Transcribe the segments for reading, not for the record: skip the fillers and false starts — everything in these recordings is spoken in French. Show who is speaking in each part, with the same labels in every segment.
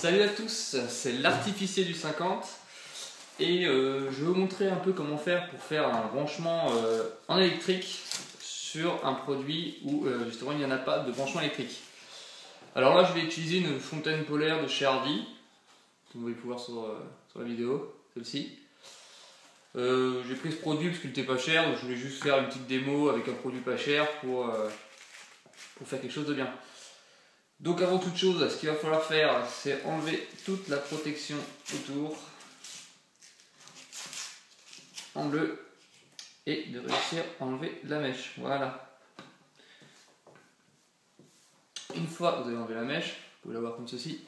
Speaker 1: Salut à tous, c'est l'artificier du 50 et je vais vous montrer un peu comment faire pour faire un branchement en électrique sur un produit où justement il n'y en a pas de branchement électrique. Alors là je vais utiliser une fontaine polaire de chez Hardy, vous pouvez pouvoir sur la vidéo, celle-ci. J'ai pris ce produit parce qu'il n'était pas cher, donc je voulais juste faire une petite démo avec un produit pas cher pour faire quelque chose de bien. Donc avant toute chose, ce qu'il va falloir faire, c'est enlever toute la protection autour en bleu et de réussir à enlever la mèche. Voilà. Une fois que vous avez enlevé la mèche, vous pouvez la voir comme ceci.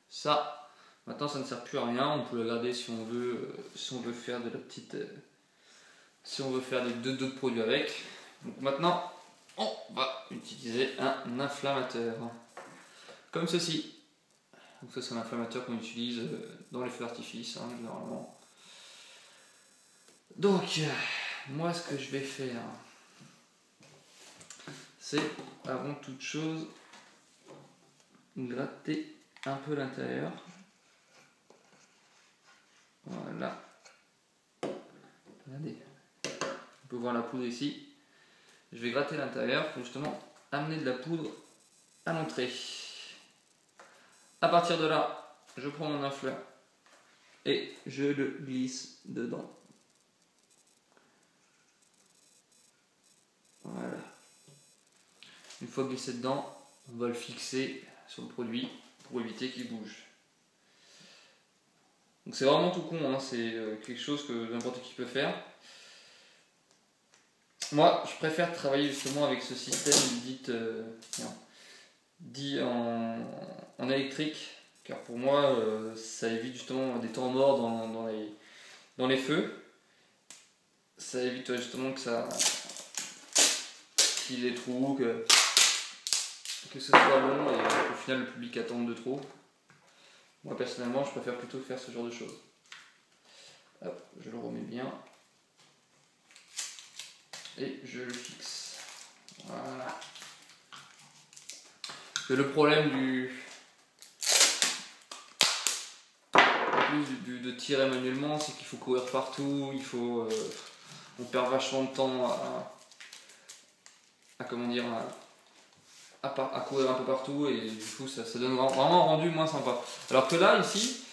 Speaker 1: Ça, maintenant ça ne sert plus à rien, on peut la garder si on veut faire de la petite... si on veut faire d'autres produits avec. Donc maintenant, on va utiliser un inflammateur. Comme ceci. Donc ça c'est un inflammateur qu'on utilise dans les feux d'artifice généralement. Donc moi ce que je vais faire, c'est avant toute chose gratter un peu l'intérieur. Voilà. Regardez. On peut voir la poudre ici. Je vais gratter l'intérieur pour justement amener de la poudre à l'entrée. À partir de là, je prends mon infleur et je le glisse dedans. Voilà. Une fois glissé dedans, on va le fixer sur le produit pour éviter qu'il bouge. Donc c'est vraiment tout con, hein, c'est quelque chose que n'importe qui peut faire. Moi, je préfère travailler justement avec ce système dit en électrique, car pour moi, ça évite justement des temps morts dans les feux. Ça évite justement qu'il y ait des trous, que ce soit long et qu'au final le public attende de trop. Moi personnellement, je préfère plutôt faire ce genre de choses. Hop, je le remets bien. Et je le fixe. Voilà. Le problème de tirer manuellement, c'est qu'il faut courir partout, on perd vachement de temps à courir un peu partout et du coup ça donne vraiment un rendu moins sympa. Alors que là ici,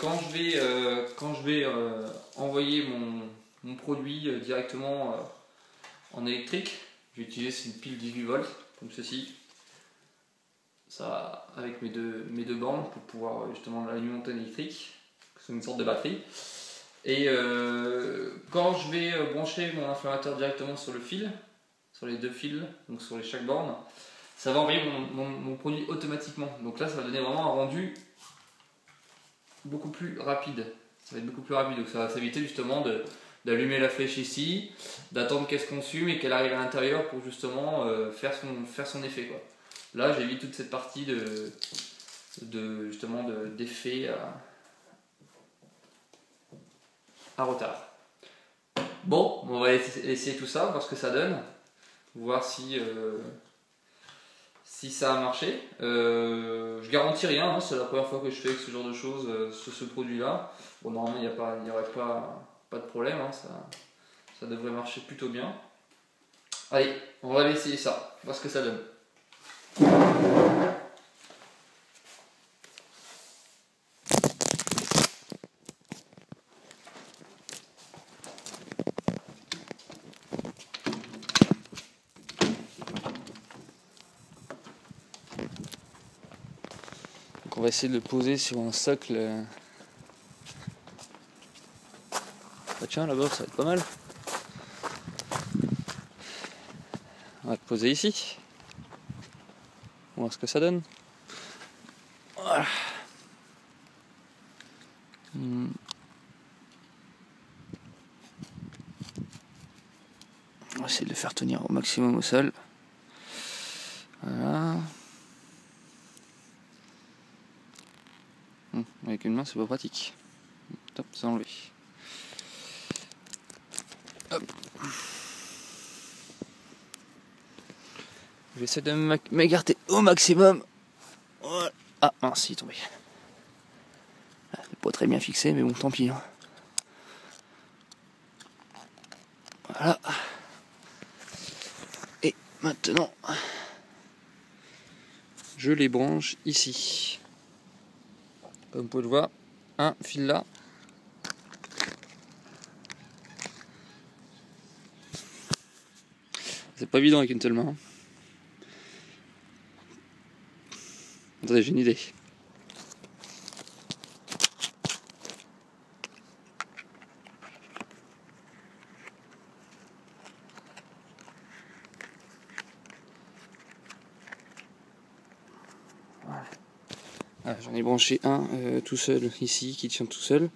Speaker 1: quand je vais envoyer mon produit directement en électrique, je vais utiliser une pile 18 volts comme ceci, ça avec mes deux bornes pour pouvoir justement l'alimenter en électrique, c'est une sorte de batterie. Et quand je vais brancher mon inflammateur directement sur le fil, sur les deux fils, donc sur chaque borne, ça va envoyer mon produit automatiquement. Donc là ça va donner vraiment un rendu beaucoup plus rapide. Ça va être beaucoup plus rapide, donc ça va s'éviter justement d'allumer la flèche ici, d'attendre qu'elle se consume et qu'elle arrive à l'intérieur pour justement faire son effet, quoi. Là j'évite toute cette partie d'effet à retard. Bon, on va essayer tout ça, voir ce que ça donne, voir si ça a marché. Je garantis rien, hein, c'est la première fois que je fais ce genre de choses sur ce produit là. Bon, normalement il n'y aurait pas de problème, hein, ça devrait marcher plutôt bien. Allez, on va aller essayer ça, voir ce que ça donne. Donc on va essayer de le poser sur un socle. Bah tiens, là-bas ça va être pas mal. On va le poser ici. On va voir ce que ça donne. Voilà. On va essayer de le faire tenir au maximum au sol. Voilà. Avec une main c'est pas pratique. Top, c'est enlevé. Hop. J'essaie de m'écarter au maximum. Voilà. Ah mince, il est tombé. C'est pas très bien fixé, mais bon, tant pis. Hein. Voilà. Et maintenant, je les branche ici. Comme vous pouvez le voir, un fil là. C'est pas évident avec une seule main. Attendez, j'ai une idée. Voilà, j'en ai branché un tout seul ici qui tient tout seul.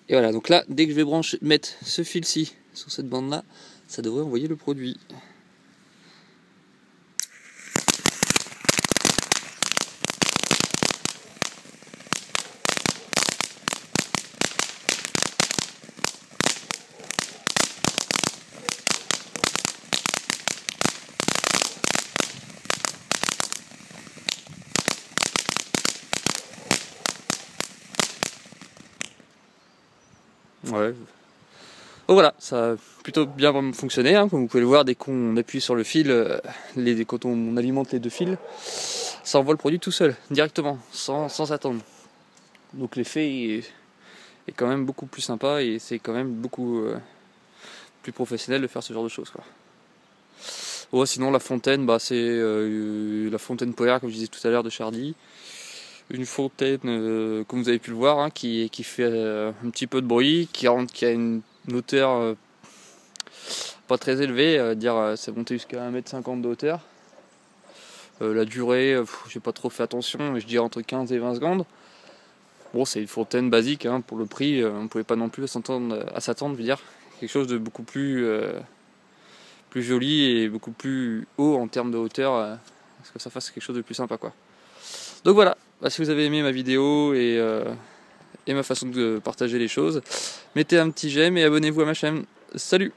Speaker 1: Et voilà, donc là, dès que je vais mettre ce fil-ci sur cette bande-là, ça devrait envoyer le produit. Ouais. Oh voilà, ça a plutôt bien fonctionné, hein, comme vous pouvez le voir, dès qu'on appuie sur le fil, quand on alimente les deux fils, ça envoie le produit tout seul, directement, sans attendre. Donc l'effet est quand même beaucoup plus sympa et c'est quand même beaucoup plus professionnel de faire ce genre de choses, quoi. Ouais, sinon la fontaine, bah, c'est la fontaine Power, comme je disais tout à l'heure, de Chardy. Une fontaine, comme vous avez pu le voir, hein, qui fait un petit peu de bruit, qui a une hauteur pas très élevée, c'est monté jusqu'à 1,50 m de hauteur. La durée, j'ai pas trop fait attention, mais je dirais entre 15 et 20 secondes. Bon, c'est une fontaine basique, hein, pour le prix, on ne pouvait pas non plus s'attendre, je veux dire. Quelque chose de beaucoup plus joli et beaucoup plus haut en termes de hauteur, parce que ça fasse quelque chose de plus sympa, quoi. Donc voilà, bah, si vous avez aimé ma vidéo et ma façon de partager les choses, mettez un petit j'aime et abonnez-vous à ma chaîne. Salut!